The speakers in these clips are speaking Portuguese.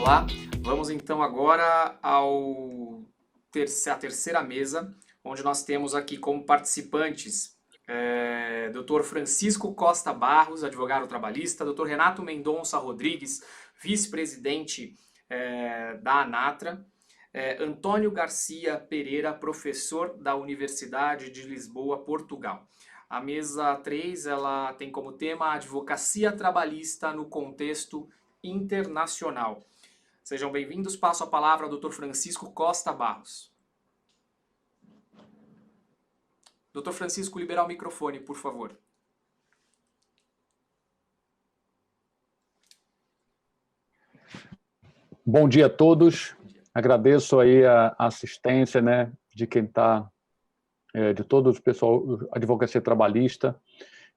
Olá, vamos então agora à terceira mesa, onde nós temos aqui como participantes Dr. Francisco Costa Barros, advogado trabalhista, Dr. Renato Mendonça Rodrigues, vice-presidente da ANATRA, Antônio Garcia Pereira, professor da Universidade de Lisboa, Portugal. A mesa 3 ela tem como tema a advocacia trabalhista no contexto internacional. Sejam bem-vindos. Passo a palavra ao Dr. Francisco Costa Barros. Dr. Francisco, liberar o microfone, por favor. Bom dia a todos. Agradeço aí a assistência, né, de quem está, de todo o pessoal, advocacia trabalhista,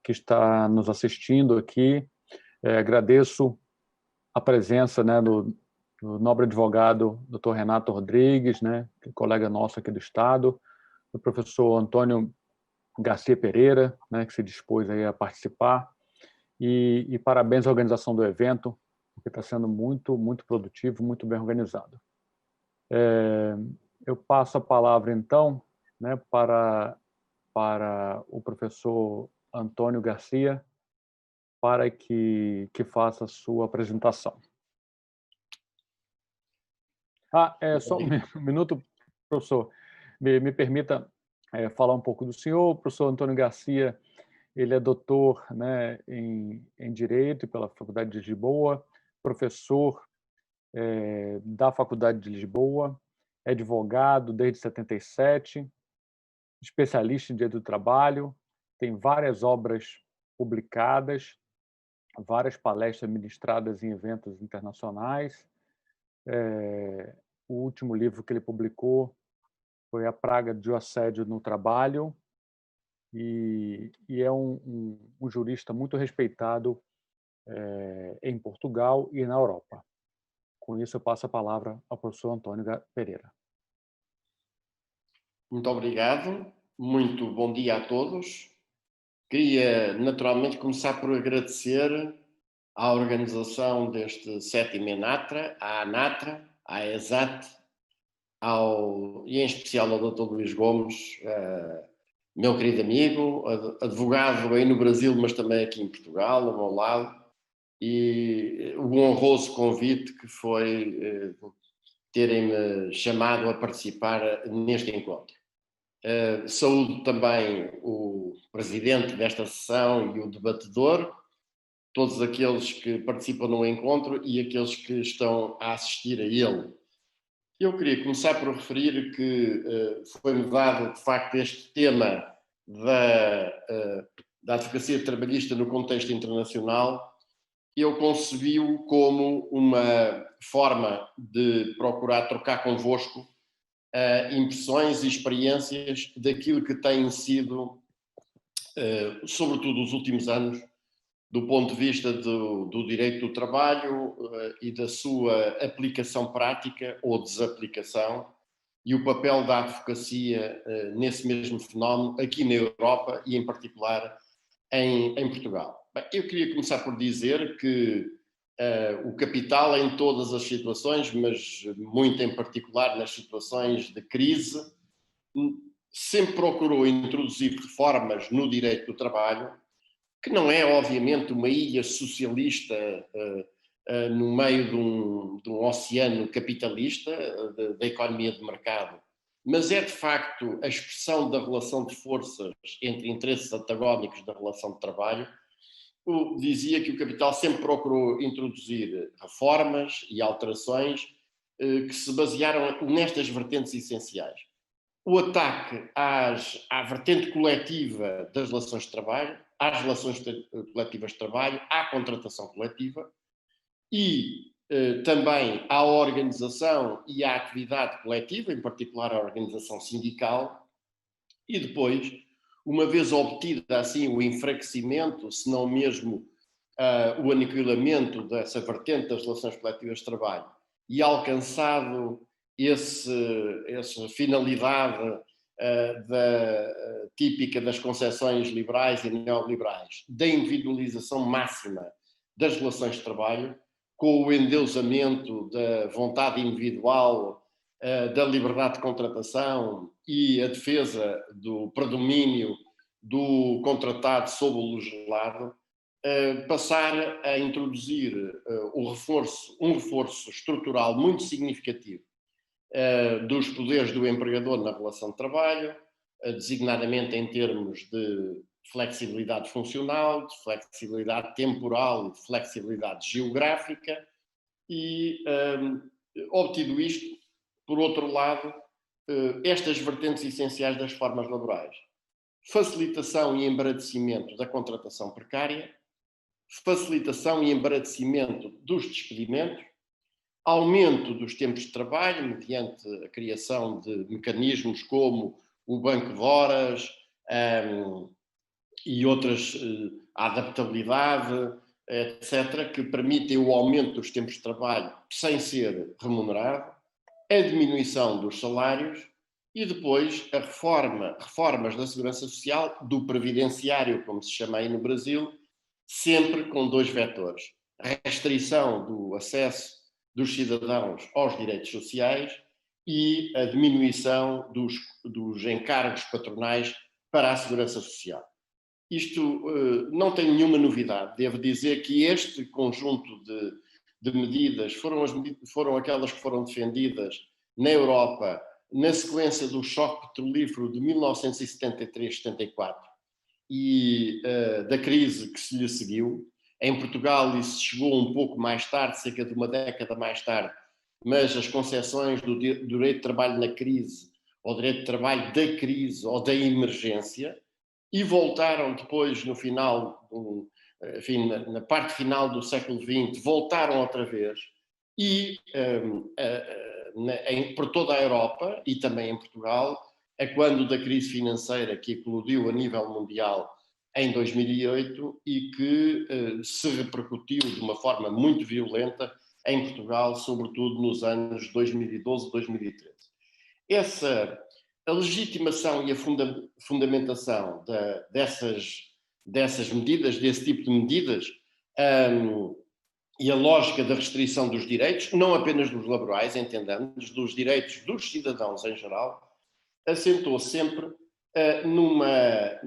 que está nos assistindo aqui. Agradeço a presença, né, do nobre advogado Dr. Renato Rodrigues, né, que é colega nosso aqui do Estado, do professor Antônio Garcia Pereira, né, que se dispôs aí a participar, e parabéns à organização do evento, porque está sendo muito, muito produtivo, muito bem organizado. Eu passo a palavra, então, né, para o professor Antônio Garcia, para que faça a sua apresentação. Só um minuto, professor. Me permita falar um pouco do senhor. O professor Antônio Garcia, ele é doutor, né, em Direito pela Faculdade de Lisboa, professor da Faculdade de Lisboa, é advogado desde 77, especialista em Direito do Trabalho, tem várias obras publicadas, várias palestras ministradas em eventos internacionais. O último livro que ele publicou foi A Praga do Assédio no Trabalho, e é um jurista muito respeitado em Portugal e na Europa. Com isso, eu passo a palavra ao professor Antônio Pereira. Muito obrigado. Muito bom dia a todos. Queria, naturalmente, começar por agradecer à organização deste 7º ENATRA, à ANATRA, à ESAT, e em especial ao Dr. Luís Gomes, meu querido amigo, advogado aí no Brasil, mas também aqui em Portugal, ao meu lado, e o honroso convite que foi terem-me chamado a participar neste encontro. Saúdo também o presidente desta sessão e o debatedor, todos aqueles que participam no encontro e aqueles que estão a assistir a ele. Eu queria começar por referir que foi-me dado, de facto, este tema da advocacia trabalhista no contexto internacional. Eu concebi-o como uma forma de procurar trocar convosco impressões e experiências daquilo que tem sido, sobretudo os últimos anos, do ponto de vista do direito do trabalho e da sua aplicação prática ou desaplicação, e o papel da advocacia nesse mesmo fenómeno aqui na Europa e, em particular, em Portugal. Bem, eu queria começar por dizer que o capital, em todas as situações, mas muito em particular nas situações de crise, sempre procurou introduzir reformas no direito do trabalho, que não é, obviamente, uma ilha socialista no meio de um oceano capitalista, da economia de mercado, mas é, de facto, a expressão da relação de forças entre interesses antagónicos da relação de trabalho. Dizia que o capital sempre procurou introduzir reformas e alterações que se basearam nestas vertentes essenciais. O ataque à vertente coletiva das relações de trabalho, às relações coletivas de trabalho, à contratação coletiva e também à organização e à atividade coletiva, em particular à organização sindical, e depois, uma vez obtido assim o enfraquecimento, se não mesmo o aniquilamento dessa vertente das relações coletivas de trabalho e alcançado essa finalidade típica das concepções liberais e neoliberais, da individualização máxima das relações de trabalho, com o endeusamento da vontade individual, da liberdade de contratação e a defesa do predomínio do contratado sobre o legislado, passar a introduzir um reforço estrutural muito significativo dos poderes do empregador na relação de trabalho, designadamente em termos de flexibilidade funcional, de flexibilidade temporal e de flexibilidade geográfica, e obtido isto, por outro lado, estas vertentes essenciais das reformas laborais: facilitação e embaraçamento da contratação precária, facilitação e embaraçamento dos despedimentos, aumento dos tempos de trabalho mediante a criação de mecanismos como o banco de horas e outras, a adaptabilidade, etc., que permitem o aumento dos tempos de trabalho sem ser remunerado, a diminuição dos salários e depois reformas da segurança social, do previdenciário, como se chama aí no Brasil, sempre com dois vetores: a restrição do acesso dos cidadãos aos direitos sociais e a diminuição dos encargos patronais para a segurança social. Isto não tem nenhuma novidade. Devo dizer que este conjunto de medidas foram aquelas que foram defendidas na Europa na sequência do choque petrolífero de 1973-74 e da crise que se lhe seguiu. Em Portugal isso chegou um pouco mais tarde, cerca de uma década mais tarde, mas as concessões do direito de trabalho na crise, ou direito de trabalho da crise ou da emergência, e voltaram depois no final, enfim, na parte final do século XX, voltaram outra vez, e por toda a Europa e também em Portugal, a quando da crise financeira que eclodiu a nível mundial em 2008 e que se repercutiu de uma forma muito violenta em Portugal, sobretudo nos anos 2012 e 2013. A legitimação e a fundamentação dessas medidas, desse tipo de medidas, e a lógica da restrição dos direitos, não apenas dos laborais, entendamos, dos direitos dos cidadãos em geral, assentou sempre numa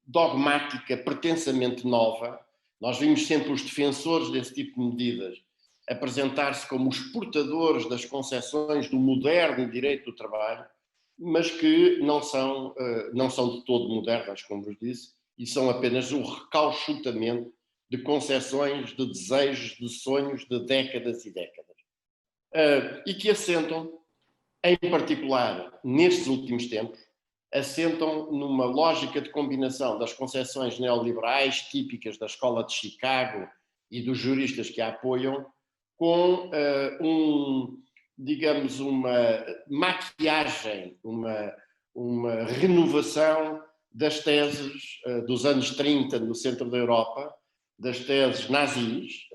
dogmática pretensamente nova. Nós vimos sempre os defensores desse tipo de medidas apresentar-se como os portadores das concessões do moderno direito do trabalho, mas que não são de todo modernas, como vos disse, e são apenas o recauchutamento de concessões, de desejos, de sonhos de décadas e décadas. E que assentam, em particular, nestes últimos tempos, assentam numa lógica de combinação das concessões neoliberais típicas da Escola de Chicago e dos juristas que a apoiam, com digamos, uma maquiagem, uma renovação das teses dos anos 30 no centro da Europa, das teses nazis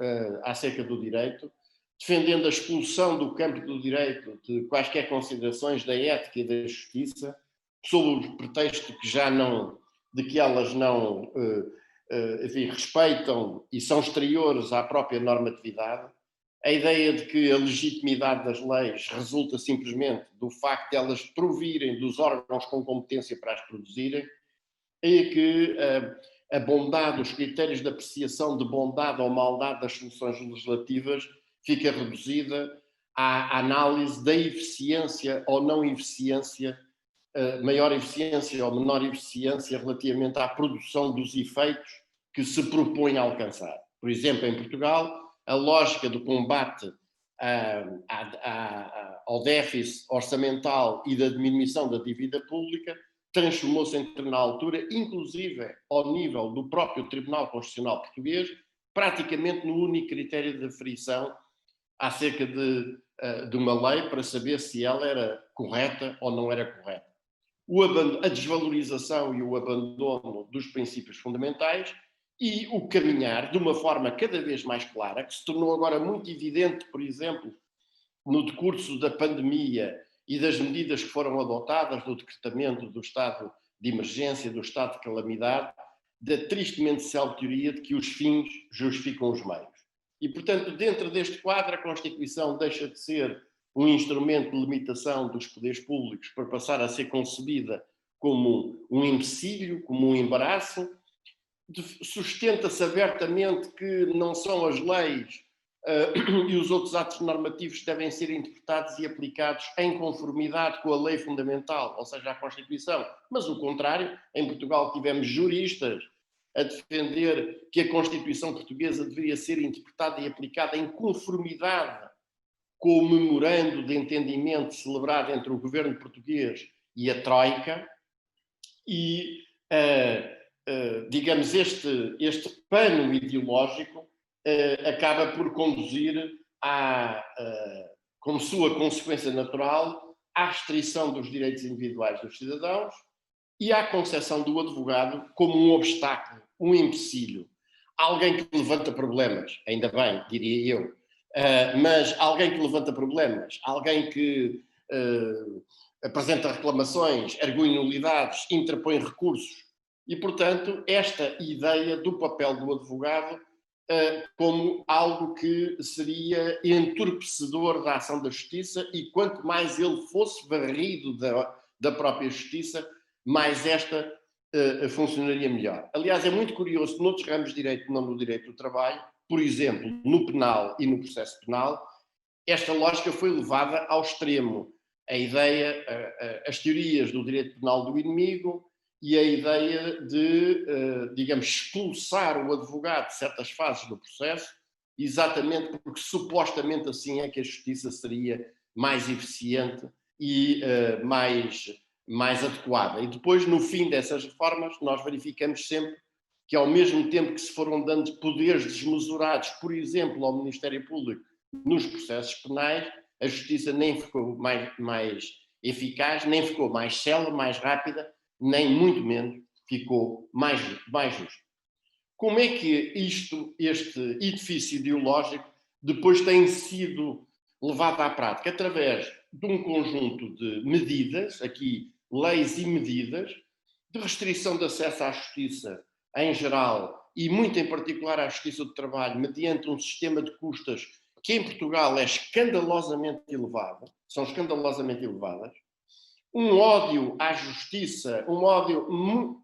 acerca do direito, defendendo a expulsão do campo do direito de quaisquer considerações da ética e da justiça, sob o pretexto de que elas não enfim, respeitam e são exteriores à própria normatividade. A ideia de que a legitimidade das leis resulta simplesmente do facto de elas provirem dos órgãos com competência para as produzirem, e que a bondade, os critérios de apreciação de bondade ou maldade das soluções legislativas fica reduzida à análise da eficiência ou não eficiência, maior eficiência ou menor eficiência relativamente à produção dos efeitos que se propõe a alcançar. Por exemplo, em Portugal, a lógica do combate ao déficit orçamental e da diminuição da dívida pública transformou-se na altura, inclusive ao nível do próprio Tribunal Constitucional Português, praticamente no único critério de aferição acerca de uma lei para saber se ela era correta ou não era correta. A desvalorização e o abandono dos princípios fundamentais e o caminhar de uma forma cada vez mais clara, que se tornou agora muito evidente, por exemplo, no decurso da pandemia e das medidas que foram adotadas do decretamento do estado de emergência, do estado de calamidade, da tristemente célebre teoria de que os fins justificam os meios. E, portanto, dentro deste quadro, a Constituição deixa de ser um instrumento de limitação dos poderes públicos para passar a ser concebida como um empecilho, como um embaraço. Sustenta-se abertamente que não são as leis e os outros atos normativos que devem ser interpretados e aplicados em conformidade com a lei fundamental, ou seja, a Constituição. Mas o contrário, em Portugal tivemos juristas a defender que a Constituição portuguesa deveria ser interpretada e aplicada em conformidade com o memorando de entendimento celebrado entre o governo português e a Troika. E, digamos, este pano ideológico acaba por conduzir como sua consequência natural, à restrição dos direitos individuais dos cidadãos e à concepção do advogado como um obstáculo, um empecilho, alguém que levanta problemas, ainda bem, diria eu, mas alguém que levanta problemas, alguém que apresenta reclamações, argui nulidades, interpõe recursos. E, portanto, esta ideia do papel do advogado como algo que seria entorpecedor da ação da justiça, e quanto mais ele fosse varrido da própria justiça, mais esta funcionaria melhor. Aliás, é muito curioso, noutros ramos de direito, não no direito do trabalho, por exemplo, no penal e no processo penal, esta lógica foi levada ao extremo. A ideia, as teorias do direito penal do inimigo e a ideia de, digamos, expulsar o advogado de certas fases do processo, exatamente porque supostamente assim é que a justiça seria mais eficiente e mais adequada. E depois, no fim dessas reformas, nós verificamos sempre que, ao mesmo tempo que se foram dando poderes desmesurados, por exemplo, ao Ministério Público nos processos penais, a justiça nem ficou mais eficaz, nem ficou mais célere, mais rápida, nem muito menos ficou mais justo. Como é que este edifício ideológico depois tem sido levado à prática? Através de um conjunto de medidas, aqui leis e medidas, de restrição de acesso à justiça em geral e muito em particular à justiça do trabalho, mediante um sistema de custas que em Portugal é escandalosamente elevado, são escandalosamente elevadas, um ódio à justiça, um ódio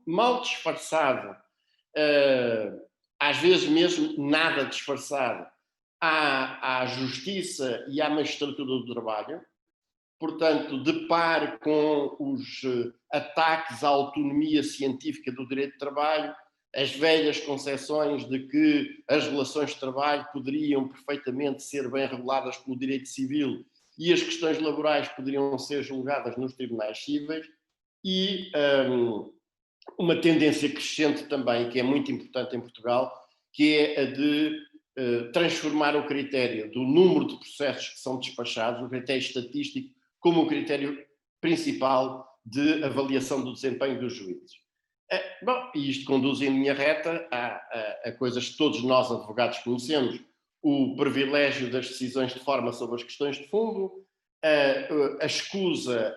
mal disfarçado, às vezes mesmo nada disfarçado, à justiça e à magistratura do trabalho, portanto, de par com os ataques à autonomia científica do direito de trabalho, as velhas concepções de que as relações de trabalho poderiam perfeitamente ser bem reguladas pelo direito civil e as questões laborais poderiam ser julgadas nos tribunais cíveis, e uma tendência crescente também, que é muito importante em Portugal, que é a de transformar o critério do número de processos que são despachados, o critério estatístico, como o critério principal de avaliação do desempenho dos juízes. Bom, e isto conduz em linha reta a coisas que todos nós, advogados, conhecemos: o privilégio das decisões de forma sobre as questões de fundo, a escusa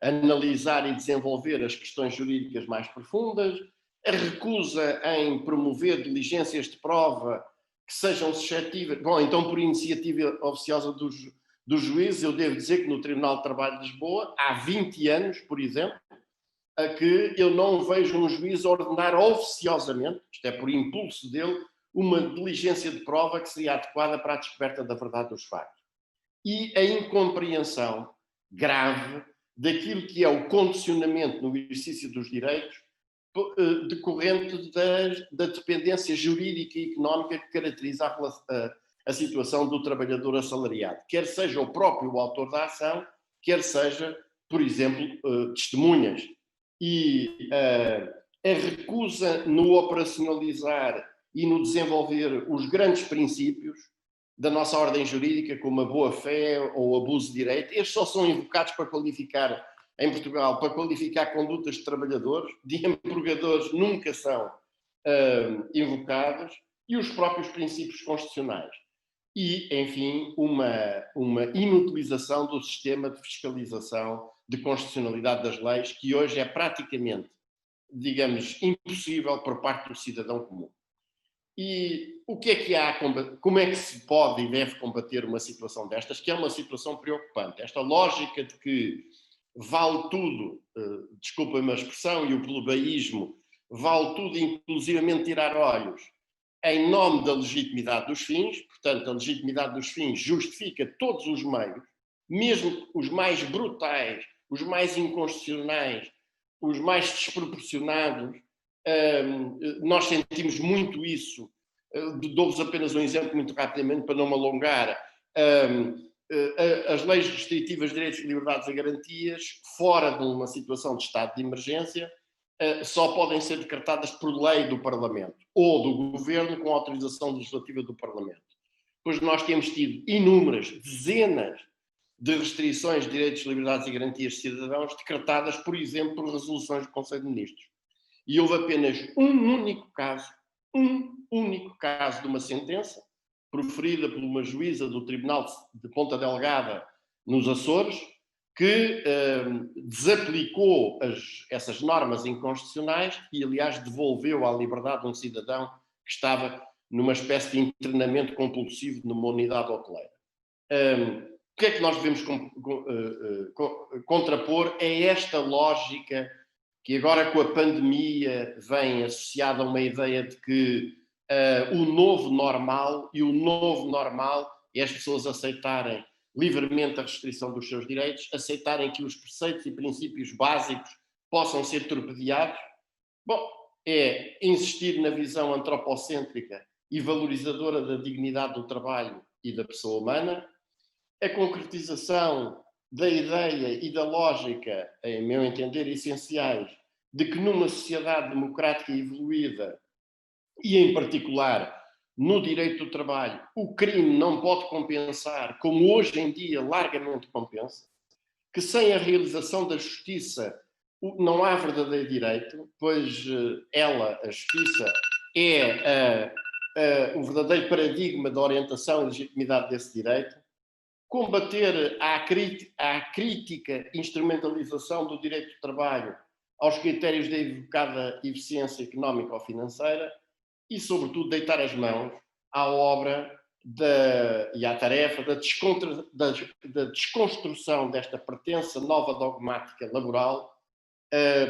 a analisar e desenvolver as questões jurídicas mais profundas, a recusa em promover diligências de prova que sejam suscetíveis. Bom, então, por iniciativa oficiosa dos juízes, eu devo dizer que no Tribunal de Trabalho de Lisboa, há 20 anos, por exemplo, a que eu não vejo um juiz ordenar oficiosamente, isto é, por impulso dele, uma diligência de prova que seria adequada para a descoberta da verdade dos factos. E a incompreensão grave daquilo que é o condicionamento no exercício dos direitos decorrente da dependência jurídica e económica que caracteriza a situação do trabalhador assalariado, quer seja o próprio autor da ação, quer seja, por exemplo, testemunhas. E a recusa no operacionalizar e no desenvolver os grandes princípios da nossa ordem jurídica, como a boa-fé ou o abuso de direito, estes só são invocados para qualificar, em Portugal, para qualificar condutas de trabalhadores, de empregadores nunca são invocados, e os próprios princípios constitucionais. E, enfim, uma inutilização do sistema de fiscalização de constitucionalidade das leis, que hoje é praticamente, digamos, impossível por parte do cidadão comum. E o que é que há, como é que se pode e deve combater uma situação destas, que é uma situação preocupante? Esta lógica de que vale tudo, desculpem-me a expressão, e o plebeísmo, vale tudo, inclusivamente tirar olhos, em nome da legitimidade dos fins. Portanto, a legitimidade dos fins justifica todos os meios, mesmo os mais brutais, os mais inconstitucionais, os mais desproporcionados. Nós sentimos muito isso. Dou-vos apenas um exemplo muito rapidamente para não me alongar. As leis restritivas de direitos, liberdades e garantias, fora de uma situação de estado de emergência, só podem ser decretadas por lei do Parlamento ou do Governo com autorização legislativa do Parlamento. Pois nós temos tido inúmeras, dezenas de restrições de direitos, liberdades e garantias de cidadãos decretadas, por exemplo, por resoluções do Conselho de Ministros. E houve apenas um único caso de uma sentença proferida por uma juíza do Tribunal de Ponta Delgada, nos Açores, que desaplicou essas normas inconstitucionais e, aliás, devolveu à liberdade um cidadão que estava numa espécie de internamento compulsivo numa unidade hoteleira. O que é que nós devemos contrapor? É esta lógica que agora com a pandemia vem associada a uma ideia de que o novo normal é as pessoas aceitarem livremente a restrição dos seus direitos, aceitarem que os preceitos e princípios básicos possam ser torpedeados. Bom, é insistir na visão antropocêntrica e valorizadora da dignidade do trabalho e da pessoa humana, a concretização da ideia e da lógica, em meu entender, essenciais, de que numa sociedade democrática e evoluída, e em particular no direito do trabalho, o crime não pode compensar, como hoje em dia largamente compensa, que sem a realização da justiça não há verdadeiro direito, pois a justiça, é o verdadeiro paradigma da orientação e legitimidade desse direito. Combater a crítica instrumentalização do direito do trabalho aos critérios da evocada eficiência económica ou financeira e, sobretudo, deitar as mãos à obra e à tarefa da desconstrução desta pretensa nova dogmática laboral,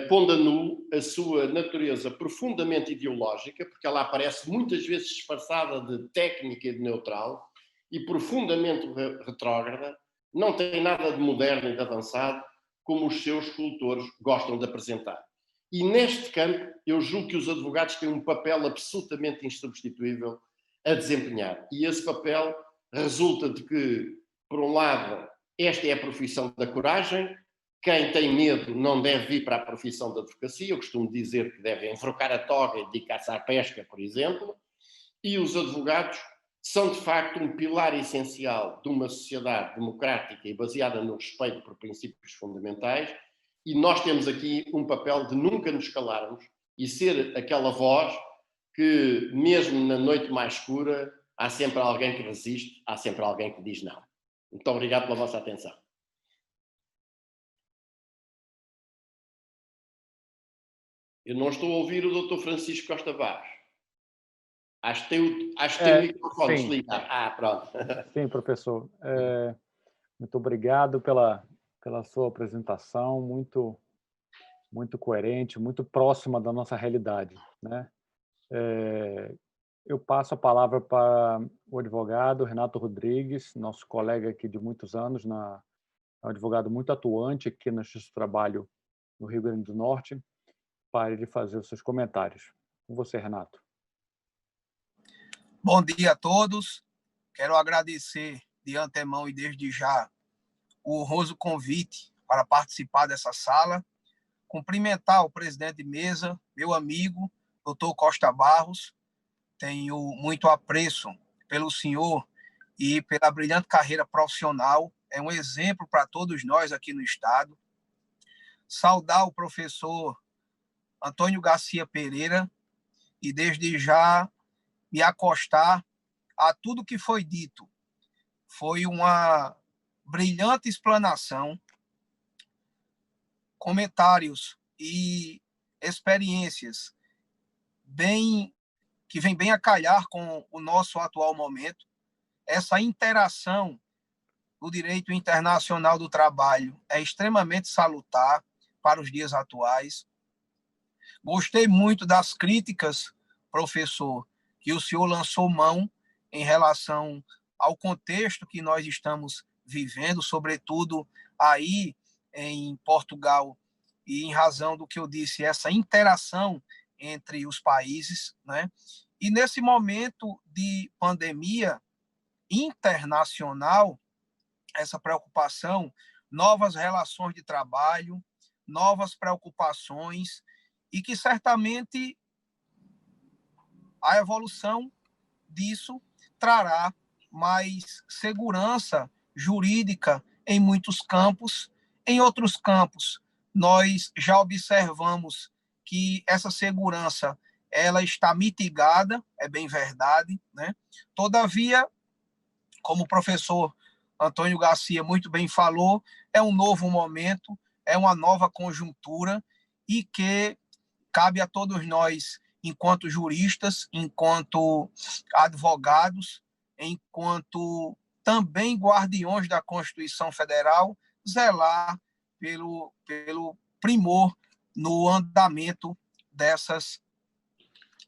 pondo a nu a sua natureza profundamente ideológica, porque ela aparece muitas vezes disfarçada de técnica e de neutral, e profundamente retrógrada, não tem nada de moderno e de avançado, como os seus escultores gostam de apresentar. E neste campo, eu julgo que os advogados têm um papel absolutamente insubstituível a desempenhar. E esse papel resulta de que, por um lado, esta é a profissão da coragem. Quem tem medo não deve vir para a profissão da advocacia. Eu costumo dizer que devem enforcar a toga e dedicar-se à pesca, por exemplo. E os advogados são, de facto, um pilar essencial de uma sociedade democrática e baseada no respeito por princípios fundamentais, e nós temos aqui um papel de nunca nos calarmos e ser aquela voz que, mesmo na noite mais escura, há sempre alguém que resiste, há sempre alguém que diz não. Muito obrigado pela vossa atenção. Eu não estou a ouvir o Dr. Francisco Costa Barros. Acho que tem o microfone desligado. Pronto. Sim, professor. Muito obrigado pela sua apresentação, muito coerente, muito próxima da nossa realidade, né? Eu passo a palavra para o advogado Renato Rodrigues, nosso colega aqui de muitos anos, é um advogado muito atuante aqui no Justiça do Trabalho no Rio Grande do Norte, para ele fazer os seus comentários. Com você, Renato. Bom dia a todos. Quero agradecer de antemão e desde já o honroso convite para participar dessa sala. Cumprimentar o presidente de mesa, meu amigo, Dr. Costa Barros. Tenho muito apreço pelo senhor e pela brilhante carreira profissional. É um exemplo para todos nós aqui no Estado. Saudar o professor Antônio Garcia Pereira e desde já me acostar a tudo que foi dito. Foi uma brilhante explanação, comentários e experiências bem que vem bem a calhar com o nosso atual momento, essa interação do direito internacional do trabalho é extremamente salutar para os dias atuais. Gostei muito das críticas, professor, que o senhor lançou mão em relação ao contexto que nós estamos vivendo, sobretudo aí em Portugal, e em razão do que eu disse, essa interação entre os países, né? E nesse momento de pandemia internacional, essa preocupação, novas relações de trabalho, novas preocupações, e que certamente a evolução disso trará mais segurança jurídica em muitos campos. Em outros campos, nós já observamos que essa segurança ela está mitigada, é bem verdade, né? Todavia, como o professor Antônio Garcia muito bem falou, é um novo momento, é uma nova conjuntura e que cabe a todos nós, enquanto juristas, enquanto advogados, enquanto também guardiões da Constituição Federal, zelar pelo primor no andamento dessas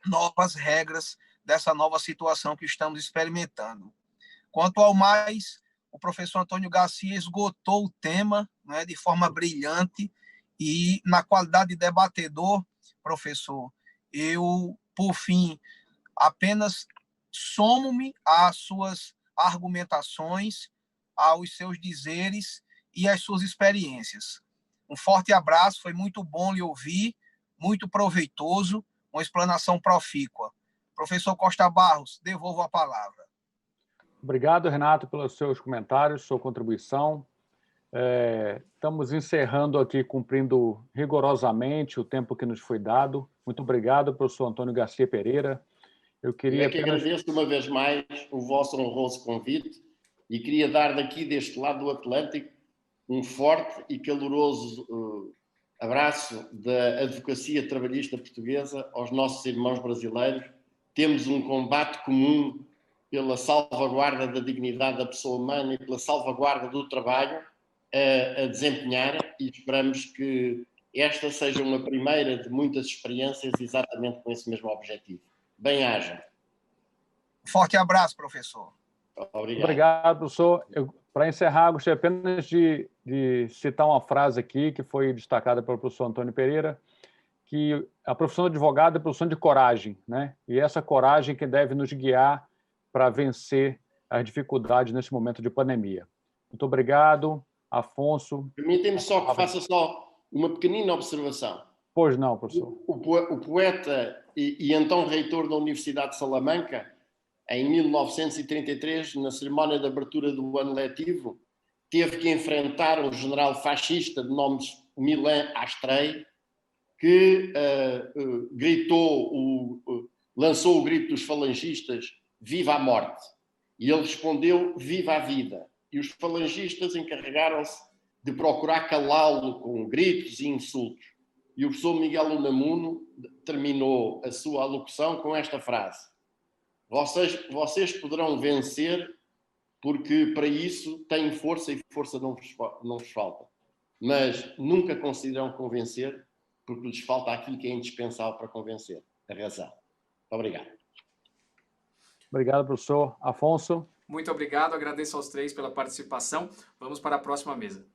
novas regras, dessa nova situação que estamos experimentando. Quanto ao mais, o professor Antônio Garcia esgotou o tema, né, de forma brilhante, e na qualidade de debatedor, professor, eu, por fim, apenas somo-me às suas argumentações, aos seus dizeres e às suas experiências. Um forte abraço, foi muito bom lhe ouvir, muito proveitoso, uma explanação profícua. Professor Costa Barros, devolvo a palavra. Obrigado, Renato, pelos seus comentários, sua contribuição. Estamos encerrando aqui, cumprindo rigorosamente o tempo que nos foi dado. Muito obrigado, professor Antônio Garcia Pereira. Eu queria agradeço uma vez mais o vosso honroso convite e queria dar daqui, deste lado do Atlântico, um forte e caloroso abraço da advocacia trabalhista portuguesa aos nossos irmãos brasileiros. Temos um combate comum pela salvaguarda da dignidade da pessoa humana e pela salvaguarda do trabalho a desempenhar, e esperamos que esta seja uma primeira de muitas experiências exatamente com esse mesmo objetivo. Bem-haja. Forte abraço, professor. Obrigado, professor. Para encerrar, gostaria apenas de citar uma frase aqui que foi destacada pelo professor Antônio Pereira, que a profissão de advogado é a profissão de coragem, né? E essa coragem que deve nos guiar para vencer as dificuldades nesse momento de pandemia. Muito obrigado, Afonso. Permitem-me só que faça só uma pequenina observação. Pois não, professor. O poeta e então reitor da Universidade de Salamanca, em 1933, na cerimónia de abertura do ano letivo, teve que enfrentar um general fascista de nome Milan Astrey, que lançou o grito dos falangistas: viva a morte! E ele respondeu: viva a vida! E os falangistas encarregaram-se de procurar calá-lo com gritos e insultos. E o professor Miguel Unamuno terminou a sua alocução com esta frase: vocês poderão vencer porque para isso têm força e força não vos falta. Mas nunca conseguirão convencer porque lhes falta aquilo que é indispensável para convencer: a razão. Muito obrigado. Obrigado, professor. Afonso. Muito obrigado, agradeço aos três pela participação. Vamos para a próxima mesa.